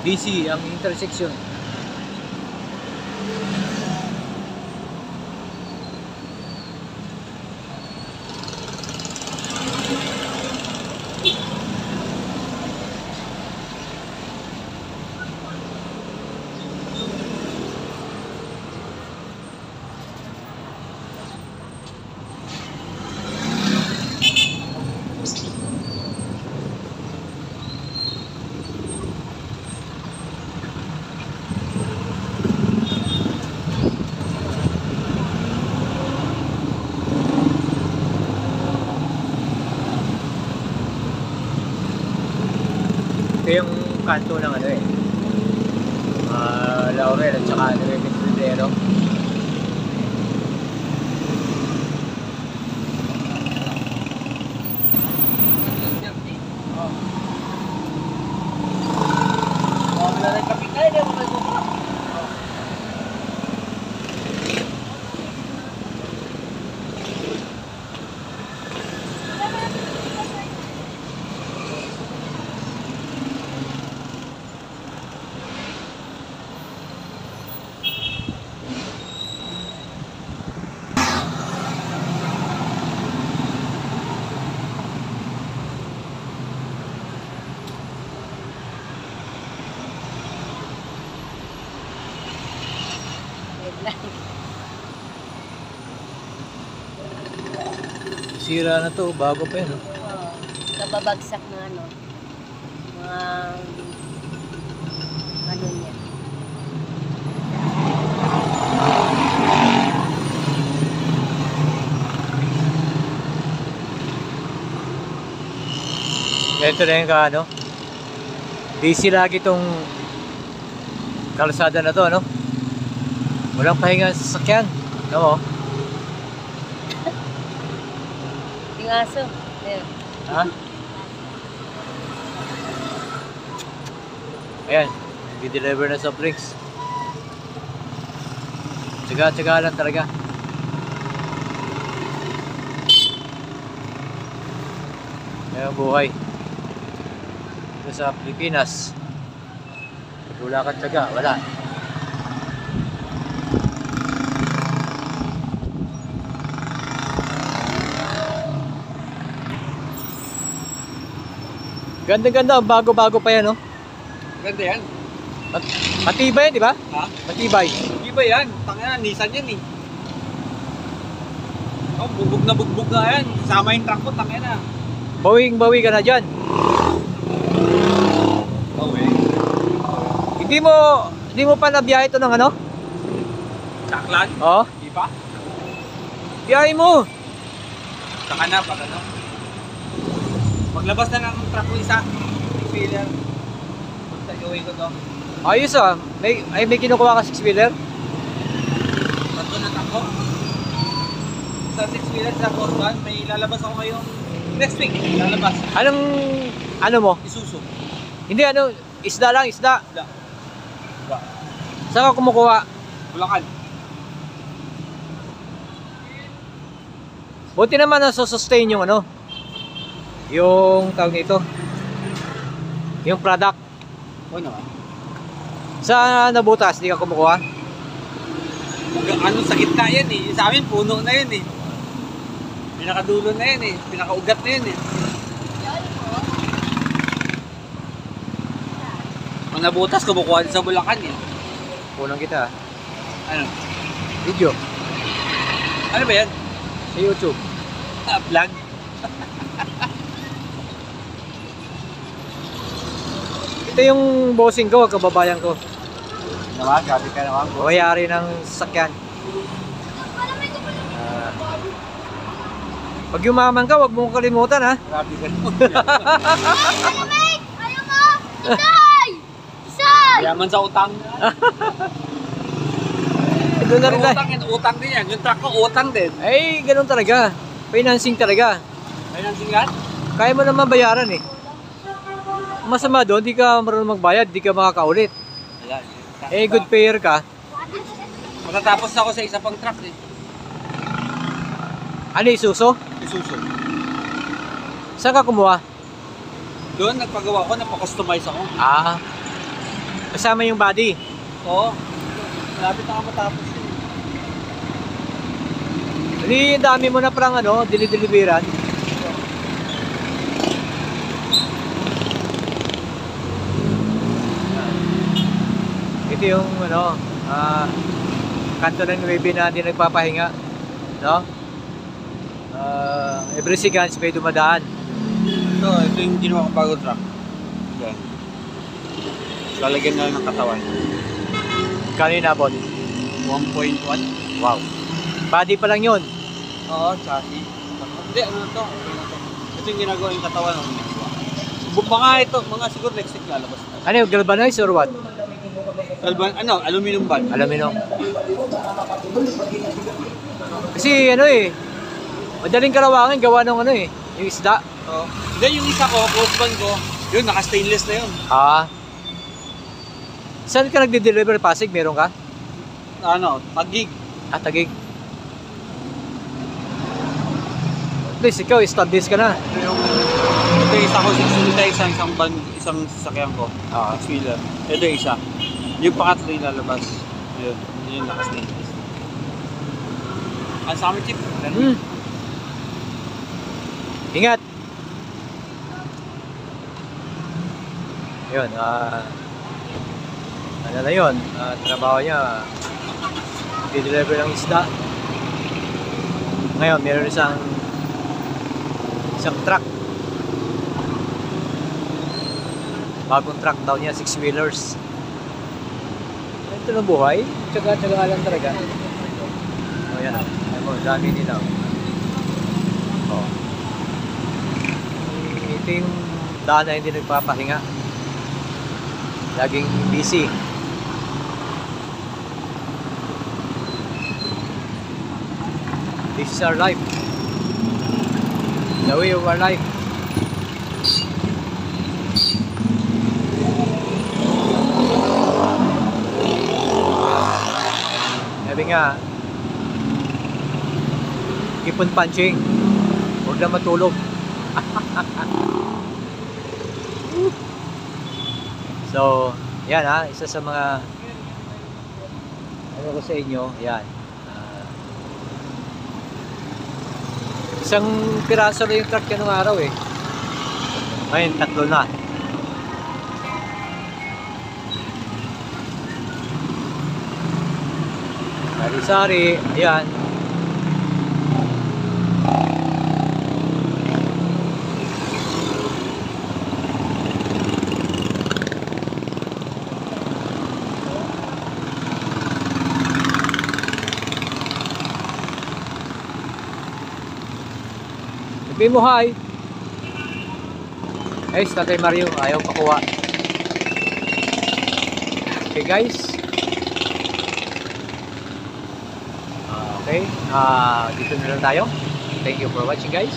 DC ang intersection. Ito yung kanto ng ano eh, Laurel at saka Nueva Ecija. Sira na to, bago pa yun. Kababagsak na ano. Mga ano niya. Ganito na yung ano, DC lagi tong kalsada na to, no? Walang pahinga sa sasakyan. No? Yung aso. Ayun. Ha? Ayan, nag-deliver na soft drinks. Tsaga-tsaga lang talaga. Ayan ang buhay ito sa Pilipinas. Wala kang tsaga, wala. Ganda-ganda, bago-bago pa yan, no? Ganda yan. Matibay yan, di ba? Ha? Matibay. Hindi ba yan? Tangina, Nissan yan eh. Oh, bugbog na yan. Sama yung truck ko, tangina. Bawing-bawi ka na dyan. Oh, eh. Hindi mo pa nabiyahe ito ng ano? Saklan? Oo. Di ba? Biyahe mo. Saka na, pag ano. Maglabas na ng truck ko isa. Six-wheeler. Pagtag-away ko to. Ayos ah. May kinukuha ka 6-wheeler? Bato na truck ko. Sa six-wheeler, sa Corban, may lalabas ako ngayong next week. Lalabas. Anong, ano mo? Isuzu. Hindi ano, isda lang, isda. Wala. Wala. Saan ka kumukuha? Bulacan. Buti naman na sustain yung ano, yung tawag nito, yung product. Oo naman. Sa nabutas, di ka kumukuha? Ano sa gitna yan eh. Sa amin puno na yun eh. Pinakadulo na yun eh. Pinakaugat na yun eh. Kung nabutas, kumukuha din sa Bulacan eh. Punang kita. Ano? Video. Ano ba yan? Sa YouTube. Vlog? Ito yung bossing ko, kababayan ko. Naman, sabi ka naman. Mayari ng sasakyan. Pag yumaman ka, wag mong kalimutan ha. Grabe ka naman. Ayaw mo! Isay! Isay! Yaman sa utang. Doon na rin tayo. Utang yan, utang din yan. Yung truck ko, utang din. Ay, ganun talaga. Financing talaga. Financing yan? Kaya mo naman bayaran eh. Masama doon, di ka marunong magbayad, di ka makakaulit. Ayan. Eh, good payer ka. Matatapos na ako sa isa pang truck eh. Ano, Isuzu? Isuzu. Saan ka kumuha? Doon, nagpagawa ko, napakustomize ako. Ah, Kasama yung body. Oo. Malapit na ka matapos yun. Hindi, ang dami mo na parang ano, dinideliveran. Ito yung ano, kanto ng 9 na hindi nagpapahinga. No? Every seconds may dumadaan. Ito yung ginawa ko bago truck. Yan. Lalagyan na lang ng katawan. Kanina po. 1.1. Wow. Body pa lang yun. Oo, chassis. Hindi, ano to? Ito yung ginagawa yung katawan. Mga ito, mga siguro next week lalabas na. Ano yung galvanized or what? Aluminum band. Aluminum. Kasi ano eh, madaling karawangan gawa ng ano eh, yung isda. Oo. Hindi, yung isa ko, close band ko, yun, naka-stainless na yun. Saan ka nagde-deliver? Pasig, meron ka? Ano, Taguig. Taguig. At least ikaw, established ka na. Ito yung isa ko, isang band, isang sasakyan ko. Six-wheeler. Ito yung isa. Yung pangatlo yung lalabas. Yun naka-stainless. Ang sa amin, Chip. Ingat! Yun, ano na yun, trabaho niya, i-deliver ng isda. Ngayon, meron isang truck. Bagong truck daw niya, 6-wheelers. Ito na buhay, tsaga-tsaga lang talaga. O yan o, dami nila. Ito yung daan na hindi nagpapahinga. Laging busy. This is our life. The way of our life. Sabi nga, keep on punching. Huwag na matulog. So, yan isa sa mga ano ko sa inyo, yan. Isang piraso na yung truck yan nung araw eh. Ngayon, 3 na. Sari-sari, yan. Sabihin mo hi. Guys, Tatay Mario, ayaw pakuha. Okay guys. Okay, dito na lang tayo. Thank you for watching guys.